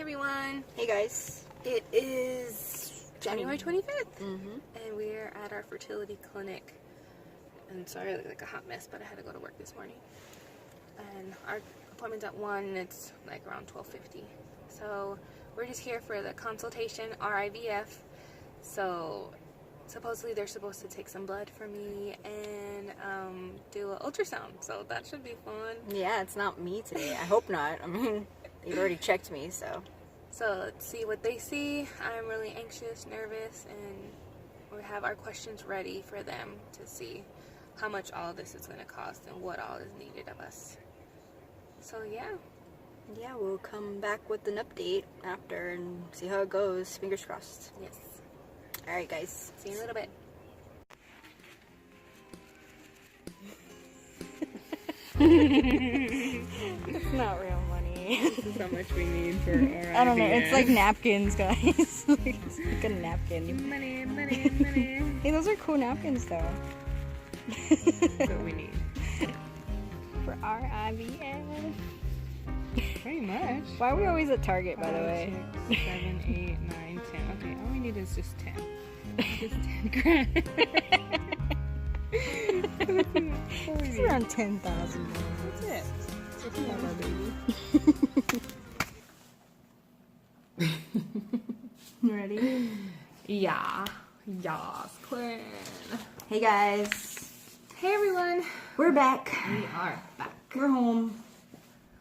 everyone. Hey guys. It is January 25th, and we're at our fertility clinic. And sorry I look like a hot mess, but I had to go to work this morning. And our appointment's at 1, and it's like around 12:50. So we're just here for the consultation, RIVF. So supposedly they're supposed to take some blood from me and do an ultrasound. So that should be fun. Yeah, it's not me today. I hope not. I mean, they've already checked me, so. So let's see what they see. I'm really anxious, nervous, and we have our questions ready for them to see how much all of this is going to cost and what all is needed of us. So yeah. Yeah, we'll come back with an update after and see how it goes. Fingers crossed. Yes. Alright guys. See you in a little bit. It's not real money. This is how much we need for our I don't know, it's like napkins, guys. It's like a napkin. Money, money, money. Hey, those are cool napkins though. That's what we need. For our IVF. Pretty much. Why are we always at Target, by the 5, way? 6, 7, 8, 9, 10. Okay, all we need is just 10. Just 10 grand. It's around $10,000. That's it. Just love our baby. You ready? Yeah. Yas, Quinn. Hey guys. Hey everyone. We're back. We are back. We're home.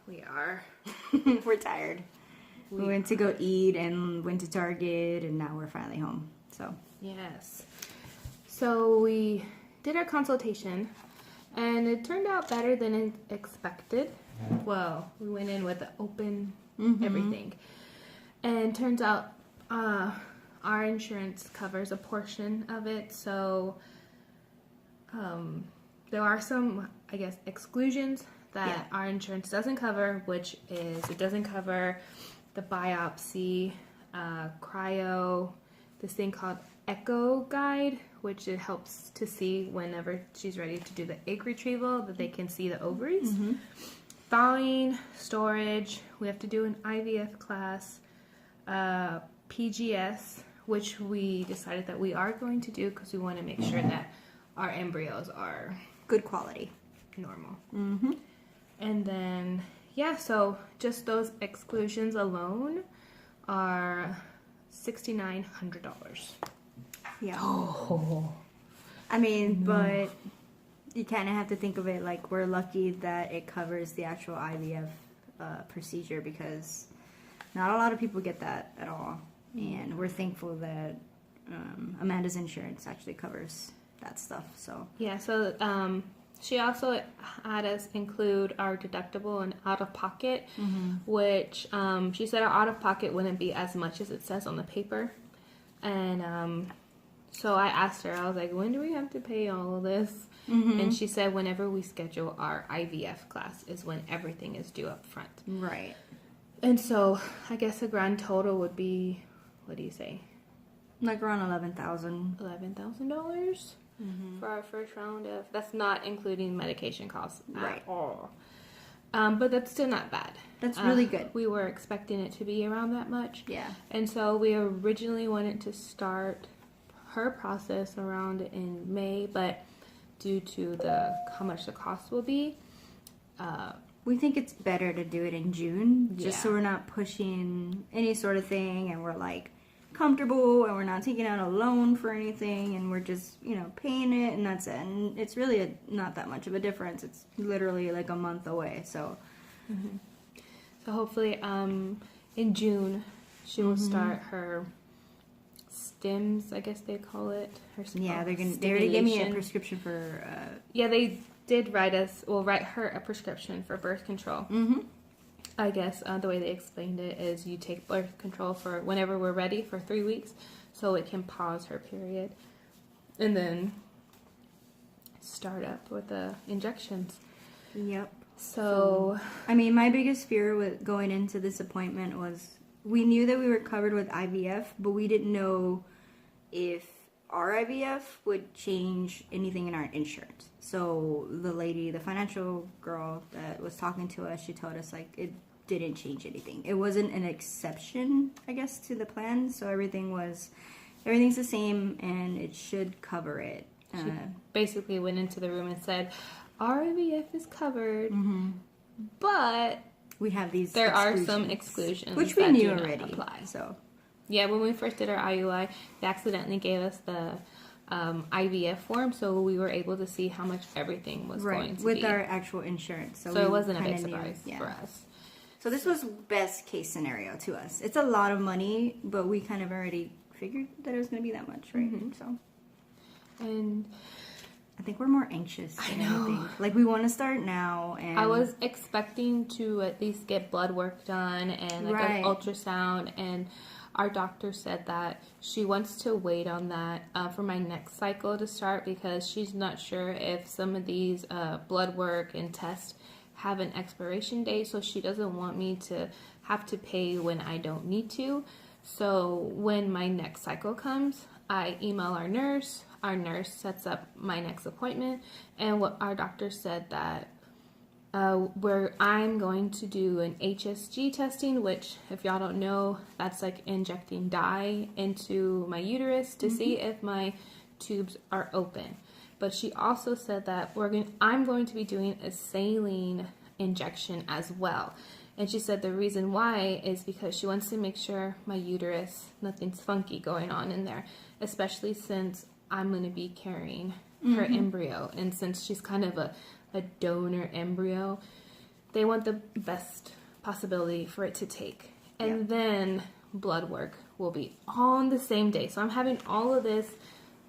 We are. We're tired. We went to go eat and went to Target, and now we're finally home. So Yes. So we did our consultation, and it turned out better than expected. Well, we went in with open everything, and turns out our insurance covers a portion of it. So there are some, I guess, exclusions that our insurance doesn't cover, which is it doesn't cover the biopsy, cryo, this thing called echo guide, which it helps to see whenever she's ready to do the egg retrieval, that they can see the ovaries. Thawing, storage, we have to do an IVF class, PGS, which we decided that we are going to do because we want to make sure that our embryos are good quality. normal. And then, yeah, so just those exclusions alone are $6,900. Yeah. Oh. I mean, but you kind of have to think of it like we're lucky that it covers the actual IVF procedure, because not a lot of people get that at all. And we're thankful that Amanda's insurance actually covers that stuff. So Yeah, so she also had us include our deductible and out-of-pocket, which she said our out-of-pocket wouldn't be as much as it says on the paper. And so I asked her, I was like, when do we have to pay all of this? And she said whenever we schedule our IVF class is when everything is due up front. right. And so I guess the grand total would be, what do you say? Like around $11,000. $11,000 for our first round of, that's not including medication costs Right. at all. But that's still not bad. That's really good. We were expecting it to be around that much. Yeah. And so we originally wanted to start her process around in May, but due to how much the cost will be, We think it's better to do it in June, just so Yeah. we're not pushing any sort of thing, and we're like comfortable, and we're not taking out a loan for anything, and we're just, paying it, and that's it. And it's really not that much of a difference. It's literally like a month away, so. so hopefully in June she will start her stims, I guess they call it. Yeah, they already gave me a stimulation. prescription for, Yeah, they did write her a prescription for birth control. I guess the way they explained it is you take birth control for whenever we're ready for 3 weeks, so it can pause her period, and then start up with the injections. Yep. So I mean, my biggest fear with going into this appointment was we knew that we were covered with IVF, but we didn't know if our IVF would change anything in our insurance. So the financial girl that was talking to us, she told us like didn't change anything. It wasn't an exception, I guess, to the plan. So everything's the same, and it should cover it. She basically went into the room and said, RIVF is covered, but we have there are some exclusions, which we knew already. Apply. So yeah, when we first did our IUI, they accidentally gave us the IVF form, so we were able to see how much everything was going to with be. our actual insurance. So it wasn't a big surprise for us. So this was best case scenario to us. It's a lot of money, but we kind of already figured that it was going to be that much, right? So, and I think we're more anxious than anything. Like, we want to start now, and I was expecting to at least get blood work done and like an ultrasound, and our doctor said that she wants to wait on that for my next cycle to start, because she's not sure if some of these blood work and tests have an expiration date, so she doesn't want me to have to pay when I don't need to. So when my next cycle comes, I email our nurse sets up my next appointment, and what our doctor said that where I'm going to do an HSG testing, which, if y'all don't know, that's like injecting dye into my uterus to see if my tubes are open. But she also said that I'm going to be doing a saline injection as well. And she said the reason why is because she wants to make sure my uterus, nothing's funky going on in there, especially since I'm going to be carrying her embryo. And since she's kind of a donor embryo, they want the best possibility for it to take. And then blood work will be all on the same day. So I'm having all of this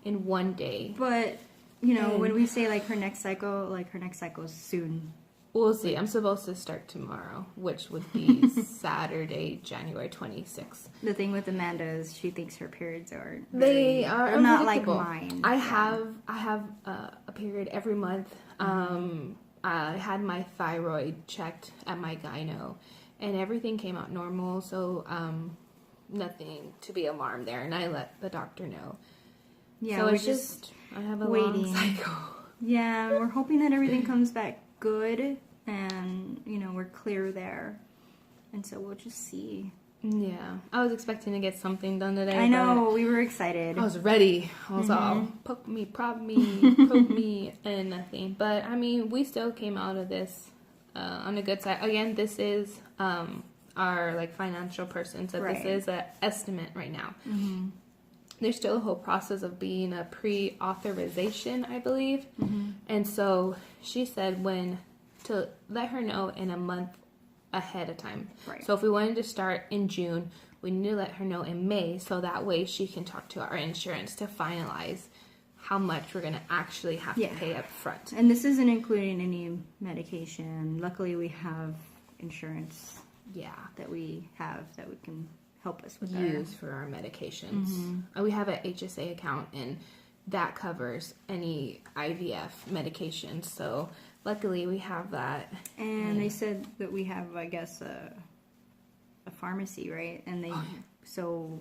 in one day. But, you know, when we say like her next cycle is soon. We'll see. I'm supposed to start tomorrow, which would be Saturday, January 26th. The thing with Amanda is she thinks her periods are not like mine. I have a period every month. I had my thyroid checked at my gyno, and everything came out normal. So nothing to be alarmed there, and I let the doctor know. Yeah, so it's just I have a long cycle. Yeah, we're hoping that everything comes back good, and you know, we're clear there, and so we'll just see. Yeah, I was expecting to get something done today. I know, we were excited. I was ready. I was all poke me, prod me, poke me, and nothing. But I mean, we still came out of this on the good side. Again, this is our like financial person, so this is an estimate right now. There's still a whole process of being a pre-authorization, I believe. And so she said to let her know in a month ahead of time. So if we wanted to start in June, we need to let her know in May, so that way she can talk to our insurance to finalize how much we're going to actually have to pay up front. And this isn't including any medication. Luckily, we have insurance that we can help us with use for our medications. We have an HSA account, and that covers any IVF medications. So luckily we have that. And they said that we have, I guess, a pharmacy, right? And so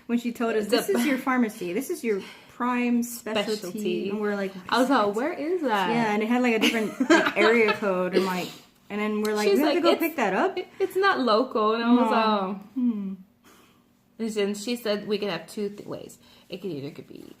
when she told us, this is your pharmacy, this is your prime specialty, and we're like, I was like, where is that? Yeah, and it had like a different like, area code, and like, and then we're like, we have to go pick that up. It's not local, and I was like, And she said we could have two ways. It could be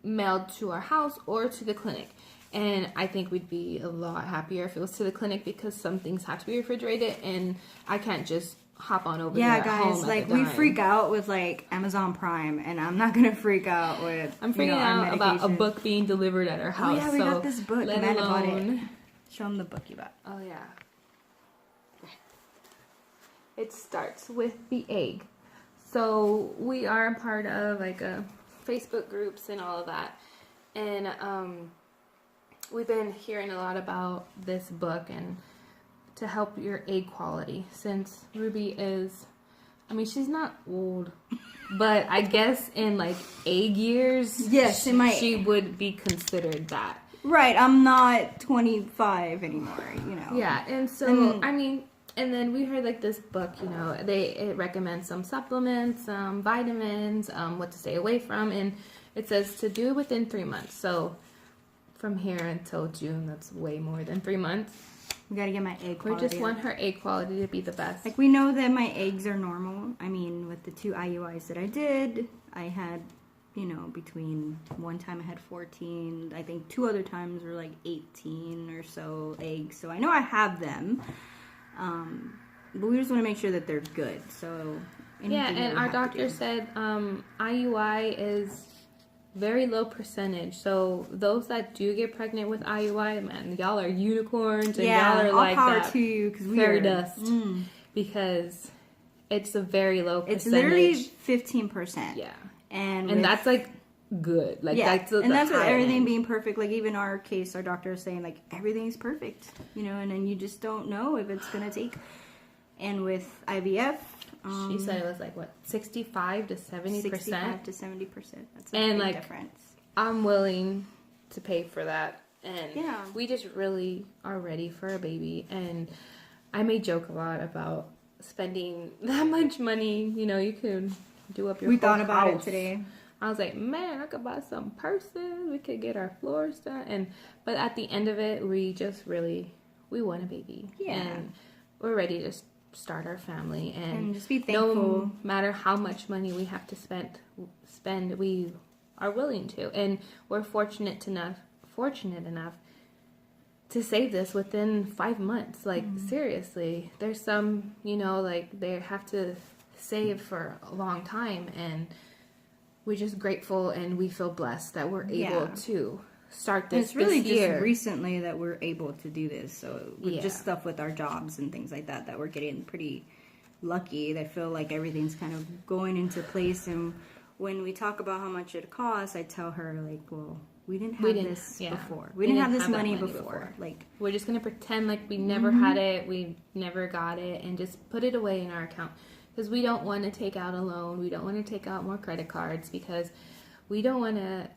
mailed to our house or to the clinic. And I think we'd be a lot happier if it was to the clinic, because some things have to be refrigerated, and I can't just hop on over there at home. Yeah, guys, like we freak out with like Amazon Prime, and I'm not gonna freak out with. I'm freaking out about a book being delivered at our house. Oh yeah, we got this book. Amanda bought it. Show them the book you bought. Oh yeah. It starts with the egg. So we are a part of like a Facebook groups and all of that, and we've been hearing a lot about this book and to help your egg quality, since Ruby is, I mean, she's not old, but I guess in like egg years, yes, she would be considered that. Right, I'm not 25 anymore, you know. Yeah, and so I mean. And then we heard like this book, you know, it recommends some supplements, vitamins, what to stay away from, and it says to do it within 3 months. So from here until June, that's way more than 3 months. We gotta get my egg We quality just want her egg quality to be the best. Like, we know that my eggs are normal. I mean, with the 2 IUIs that I did, I had, you know, between one time I had 14. I think 2 other times were like 18 or so eggs. So I know I have them. But we just want to make sure that they're good. So yeah, and our doctor said IUI is very low percentage. So those that do get pregnant with IUI, man, y'all are unicorns, and y'all are like power that to you, because we fairy are dust, because it's a very low percentage. It's literally 15%. Yeah, and that's like good. Like that's and that's with everything end. being perfect. Like even our case, our doctor is saying like everything's perfect, you know, and then you just don't know if it's gonna take. And with IVF. She said it was like, what, 65 to 70%? 65 to 70%. That's a and big like, difference. I'm willing to pay for that. And yeah. we just really are ready for a baby. And I may joke a lot about spending that much money. You know, you could do up your We whole thought about house. it today. I was like, man, I could buy some purses. We could get our floors done. But at the end of it, we just really, we want a baby. Yeah. And we're ready to start our family, and just be thankful. No matter how much money we have to spend, we are willing to, and we're fortunate enough to save this within 5 months. Like seriously, there's some, you know, like they have to save for a long time, and we're just grateful and we feel blessed that we're able to start this. It's really this year. just recently that we're able to do this. So with just stuff with our jobs and things like that we're getting pretty lucky. I feel like everything's kind of going into place. And when we talk about how much it costs, I tell her like, well, we didn't have this before. We didn't have this money before. Like we're just gonna pretend like we never had it, we never got it, and just put it away in our account, because we don't want to take out a loan. We don't want to take out more credit cards, because we don't want to.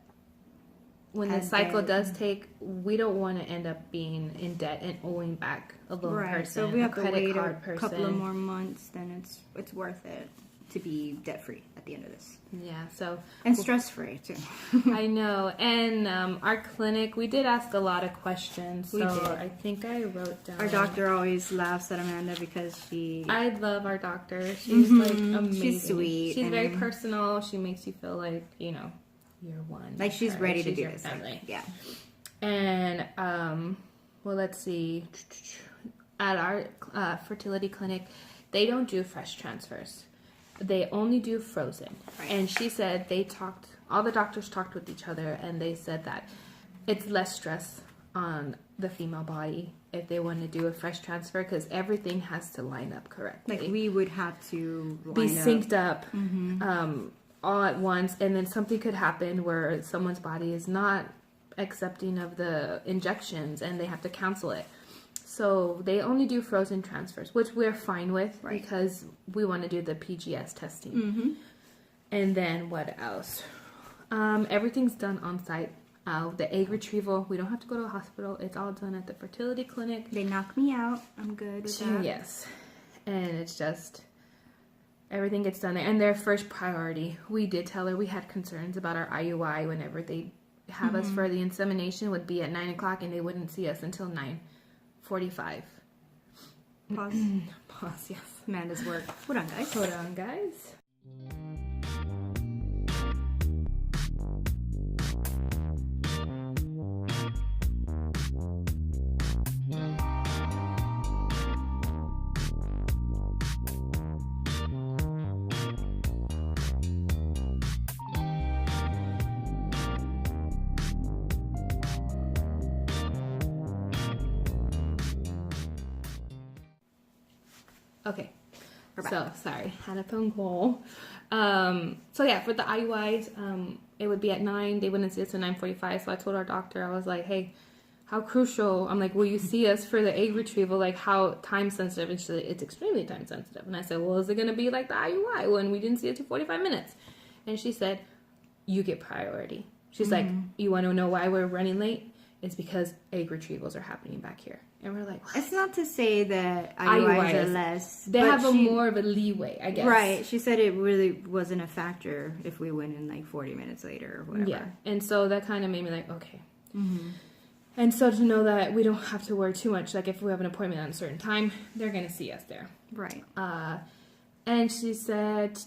When the cycle does take, we don't want to end up being in debt and owing back a loan person, so if we have to wait a person. couple of more months, then it's worth it to be debt free at the end of this. Yeah, so and stress free too. I know. And our clinic, we did ask a lot of questions. So I think I wrote down. Our doctor always laughs at Amanda because I love our doctor. She's like amazing. She's sweet. She's very personal. She makes you feel like, you know, you're one. Like she's ready to do your this. Family. Yeah. And well, let's see. At our fertility clinic, they don't do fresh transfers. They only do frozen. Right. And she said all the doctors talked with each other, and they said that it's less stress on the female body if they want to do a fresh transfer, because everything has to line up correctly. Like we would have to be synced up. All at once, and then something could happen where someone's body is not accepting of the injections and they have to cancel it. So they only do frozen transfers, which we're fine with, because we want to do the PGS testing. And then what else? Everything's done on site. The egg retrieval, we don't have to go to a hospital. It's all done at the fertility clinic. They knock me out. I'm good with that. Yes. And it's just everything gets done there. And their first priority, we did tell her we had concerns about our IUI whenever they have us for the insemination, would be at 9 o'clock, and they wouldn't see us until 9:45. Pause. Pause, yes. Amanda's work. Hold on, guys. Hold on, guys. Okay, so sorry, had a phone call. So yeah, for the IUIs, it would be at 9. They wouldn't see us at 9:45. So I told our doctor, I was like, hey, how crucial? I'm like, will you see us for the egg retrieval? Like, how time sensitive? And she's like, it's extremely time sensitive. And I said, well, is it going to be like the IUI when we didn't see it for 45 minutes? And she said, you get priority. She's like, you want to know why we're running late? It's because egg retrievals are happening back here. And we're like, what? It's not to say that IUIs are less. They have more of a leeway, I guess. Right. She said it really wasn't a factor if we went in like 40 minutes later or whatever. Yeah. And so that kind of made me like, okay. And so to know that we don't have to worry too much, like if we have an appointment at a certain time, they're going to see us there. Right. And she said,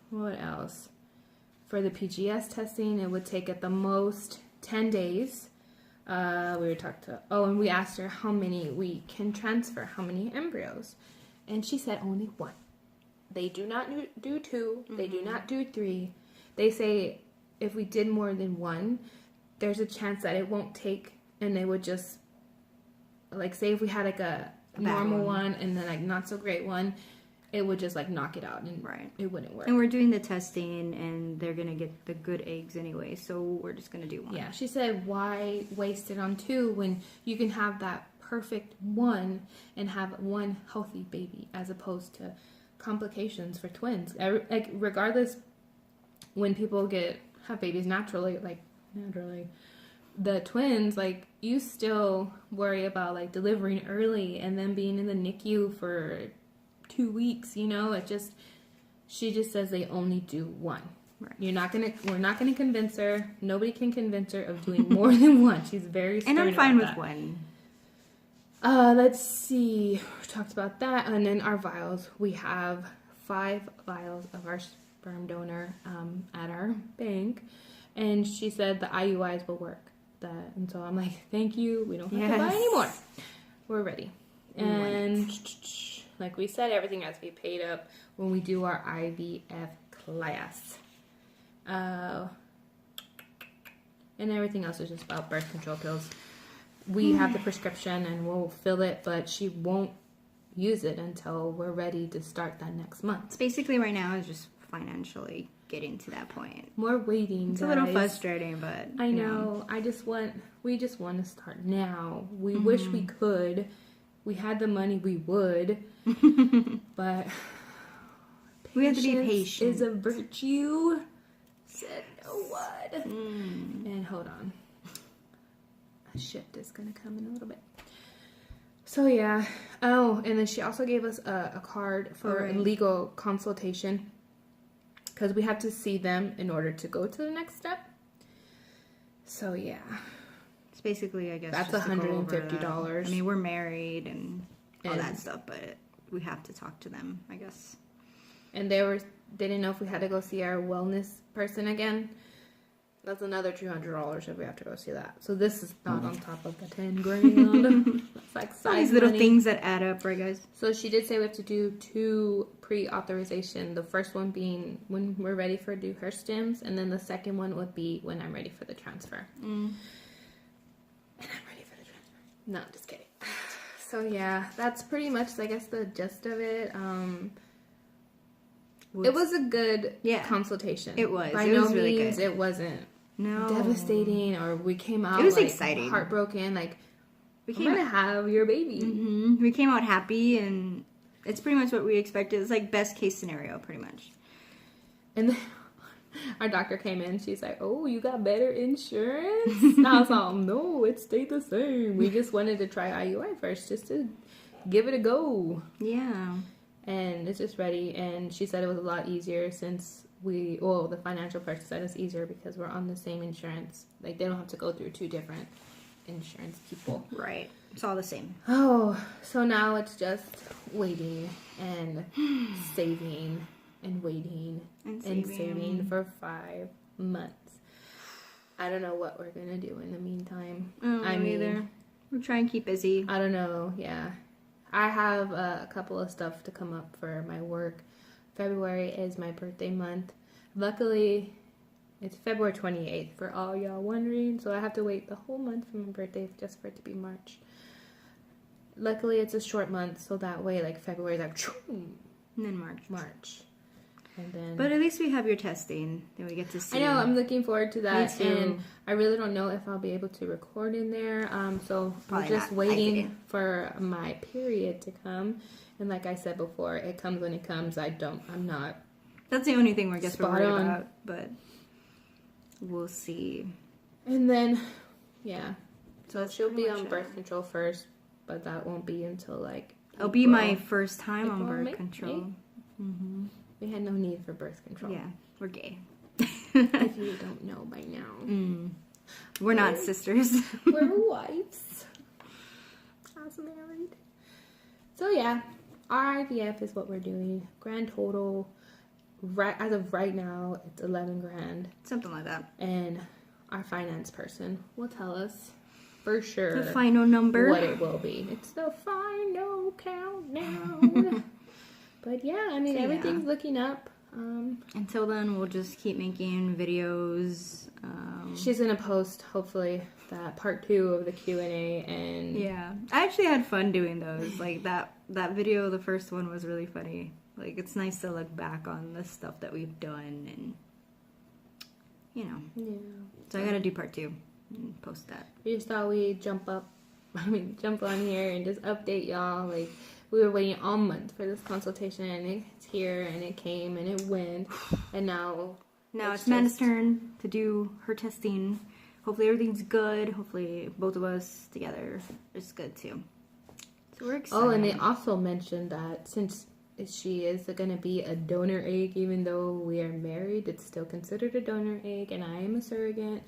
what else? For the PGS testing, it would take at the most 10 days. And we asked her how many we can transfer, how many embryos. And she said only one. They do not do two. They do not do three. They say if we did more than one, there's a chance that it won't take, and they would just, like, say if we had like a normal one and then like not so great one, it would just like knock it out and it wouldn't work. And we're doing the testing and they're going to get the good eggs anyway, so we're just going to do one. Yeah, she said why waste it on two when you can have that perfect one and have one healthy baby as opposed to complications for twins. Like regardless, when people have babies naturally, the twins, like, you still worry about like delivering early and then being in the NICU for 2 weeks, you know. She just says they only do one. Right. We're not gonna convince her. Nobody can convince her of doing more than one. She's very stern. And I'm fine with one. Let's see. We talked about that, and then our vials. We have 5 vials of our sperm donor at our bank, and she said the IUIs will work. And so I'm like, thank you. We don't have to buy anymore. We're ready. And like we said, everything has to be paid up when we do our IVF class. And everything else is just about birth control pills. We have the prescription and we'll fill it, but she won't use it until we're ready to start that next month. It's basically right now is just financially getting to that point. More waiting, It's a little frustrating, but I know. We just want to start now. We wish we could. We had the money, we would. But we have to be patient. Is a virtue. Said no one. And hold on. A shift is going to come in a little bit. So yeah. Oh, and then she also gave us a card for a legal consultation. Because we have to see them in order to go to the next step. So yeah. It's basically, I guess, that's $150. I mean, we're married and all that stuff, but we have to talk to them, I guess. And they didn't know if we had to go see our wellness person again. That's another $200 if we have to go see that. So this is not on top of the $10,000. It's like side these little things that add up, right, guys? So she did say we have to do 2 pre-authorization. The first one being when we're ready for do her stims, and then the second one would be when I'm ready for the transfer. And I'm ready for the transfer. No, I'm just kidding. So yeah, that's pretty much, I guess, the gist of it. It was a good consultation. It was. By no means it wasn't devastating, or we came out. It was exciting, heartbroken. Like, we're gonna have your baby. We came out happy, and it's pretty much what we expected. It's like best case scenario, pretty much. And then our doctor came in. She's like, "Oh, you got better insurance?" And I was like, "No, it stayed the same. We just wanted to try IUI first, just to give it a go." Yeah. And it's just ready. And she said it was a lot easier since the financial person said it's easier because we're on the same insurance. Like, they don't have to go through 2 different insurance people. Right. It's all the same. Oh, so now it's just waiting and saving and waiting and saving for 5 months. I don't know what we're going to do in the meantime. I mean, either. We'll try and keep busy. I don't know. Yeah. I have a couple of stuff to come up for my work. February is my birthday month. Luckily, it's February 28th for all y'all wondering. So I have to wait the whole month for my birthday just for it to be March. Luckily, it's a short month. So that way, like, February is like, and then March. And then, but at least we have your testing. Then we get to see. I know. I'm looking forward to that. Me too. And I really don't know if I'll be able to record in there. So probably we're just not. waiting for my period to come. And like I said before, it comes when it comes. I'm not. That's the only thing we're worried about. But we'll see. And then, yeah. So That's she'll be on birth control first, but that won't be until like. It'll be my first time on birth control. We had no need for birth control. Yeah, we're gay. If you don't know by now. We're not sisters. We're wives. As married. So yeah, our IVF is what we're doing. Grand total, right as of right now, it's 11 grand. Something like that. And our finance person will tell us for sure The final number. what it will be. It's the final countdown. But yeah, I mean, So, everything's looking up. Until then, we'll just keep making videos. She's gonna post hopefully that part 2 of the Q&A, and Yeah, I actually had fun doing those. Like that video, the first one was really funny. Like it's nice to look back on the stuff that we've done, and you know. yeah. So I gotta do part 2 and post that. We just thought we'd jump on here and just update y'all. Like, we were waiting all month for this consultation, and it's here, and it came, and it went, and now It's Amanda's turn to do her testing. Hopefully everything's good. Hopefully both of us together is good too. So we're excited. Oh, and they also mentioned that since she is going to be a donor egg, even though we are married, it's still considered a donor egg, and I am a surrogate,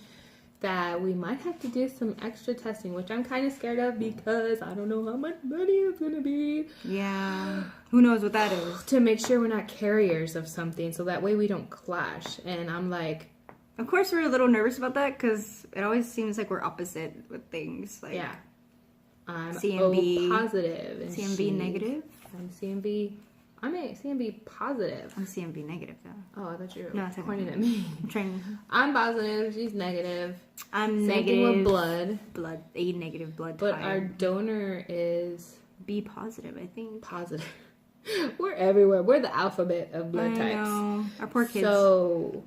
that we might have to do some extra testing, which I'm kind of scared of because I don't know how much money it's going to be. Yeah. Who knows what that is? To make sure we're not carriers of something, so that way we don't clash. And I'm like... Of course we're a little nervous about that because it always seems like we're opposite with things. Like yeah. I'm CMV O positive. And CMV negative? I'm CMV... I'm a CMV positive. I'm CMV negative though. Oh, I thought you were No, pointing at me. I'm trying. I'm positive. She's negative. I'm Same negative. thing with blood. Blood. A negative blood But type. our donor is B positive, I think. positive. We're everywhere. We're the alphabet of blood types. Know. Our poor kids. So...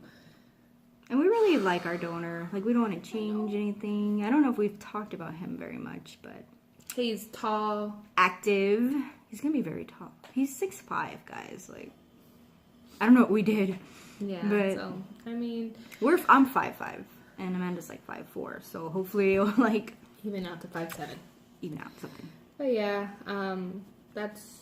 And we really like our donor. Like, we don't want to change anything. I don't know if we've talked about him very much, but... He's tall. Active. He's going to be very tall. He's 6'5", guys. Like, I don't know what we did. Yeah, But so, I mean... I'm 5'5", and Amanda's like 5'4", so hopefully it'll, like... Even out to 5'7". Even out something. But yeah, that's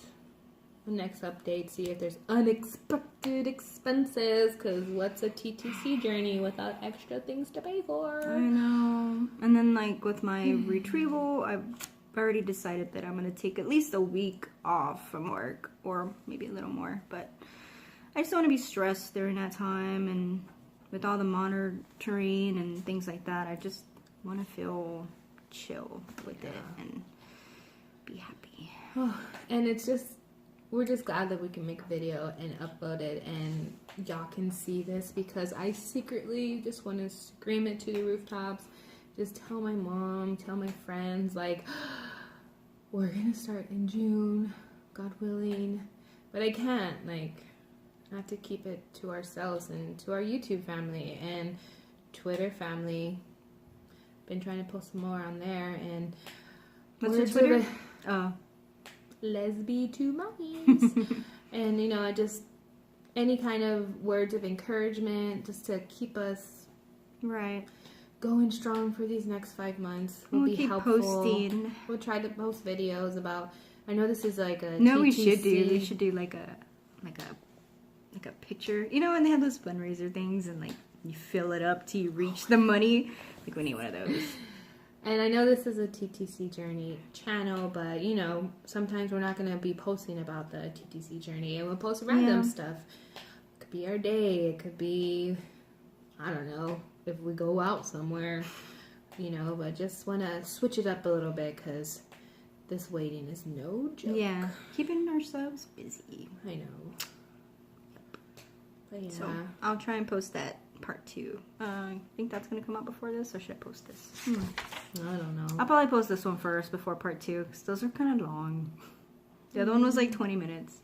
the next update. See if there's unexpected expenses, because what's a TTC journey without extra things to pay for? I know. And then, like, with my retrieval, I've already decided that I'm going to take at least a week off from work, or maybe a little more, but I just don't want to be stressed during that time, and with all the monitoring and things like that, I just want to feel chill with it and be happy. And it's just, we're just glad that we can make a video and upload it, and y'all can see this, because I secretly just want to scream it to the rooftops. Just tell my mom, tell my friends, like, we're gonna start in June, God willing. But I can't, like, I have to keep it to ourselves and to our YouTube family and Twitter family. Been trying to post some more on there, and What's your Twitter? Lesby to mommies. And, you know, I just, any kind of words of encouragement just to keep us Right. going strong for these next 5 months will be keep helpful. posting. We'll try to post videos about, I know this is like a No, TTC. we should do like a picture. You know when they have those fundraiser things and like you fill it up till you reach the money? Like we need one of those. And I know this is a TTC journey channel, but you know, sometimes we're not going to be posting about the TTC journey, and we'll post random stuff. It could be our day, it could be, I don't know, if we go out somewhere, you know, but just want to switch it up a little bit, because this waiting is no joke. Yeah, keeping ourselves busy. I know. But yeah. So I'll try and post that part 2. I think that's going to come out before this, or should I post this? I don't know. I'll probably post this one first before part 2, because those are kind of long. The other one was like 20 minutes.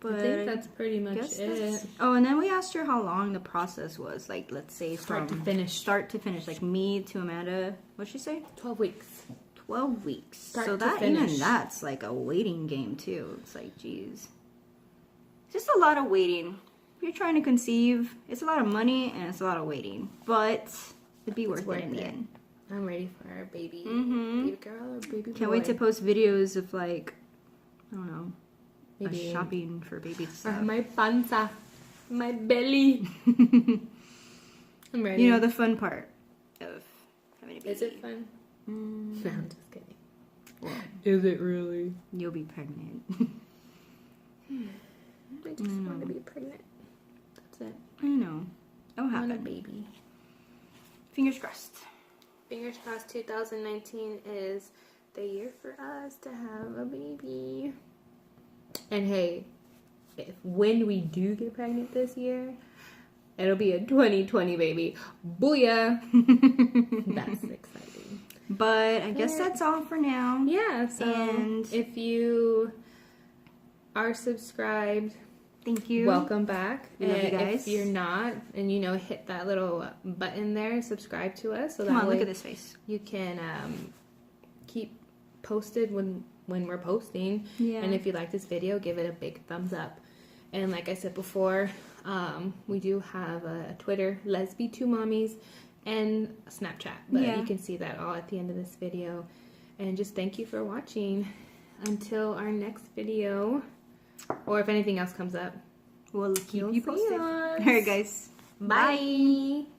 But I think that's pretty much it. Oh, and then we asked her how long the process was. Like, let's say Start from to finish. Start to finish. Like me to Amanda. What'd she say? 12 weeks. 12 weeks. Start so to that finish. even that's like a waiting game too. It's like, geez, just a lot of waiting. If you're trying to conceive, it's a lot of money and it's a lot of waiting, but it'd be worth it in the end. I'm ready for our baby. Baby girl or baby boy. Can't wait to post videos of like, I don't know, Maybe shopping for baby or stuff. my panza, my belly. I'm ready. You know, the fun part of having a baby. Is it fun? No, I'm just kidding. Well, is it really? You'll be pregnant. I just want to be pregnant. That's it. I know. It'll I want a happen. baby. Fingers crossed. Fingers crossed 2019 is the year for us to have a baby. And hey, when we do get pregnant this year, it'll be a 2020 baby. Booyah! That's exciting. But I guess that's all for now. Yeah, so And if you are subscribed, thank you. welcome back. We love you guys. If you're not, and you know, hit that little button there, subscribe to us. So Come that on, way look at this face. you can keep posted when we're posting. Yeah. And if you like this video, give it a big thumbs up. And like I said before, we do have a Twitter, Lesby2Mommies, and a Snapchat. But Yeah. you can see that all at the end of this video. And just thank you for watching. Until our next video, or if anything else comes up, We'll keep you'll you see posted. us. Alright, guys. Bye.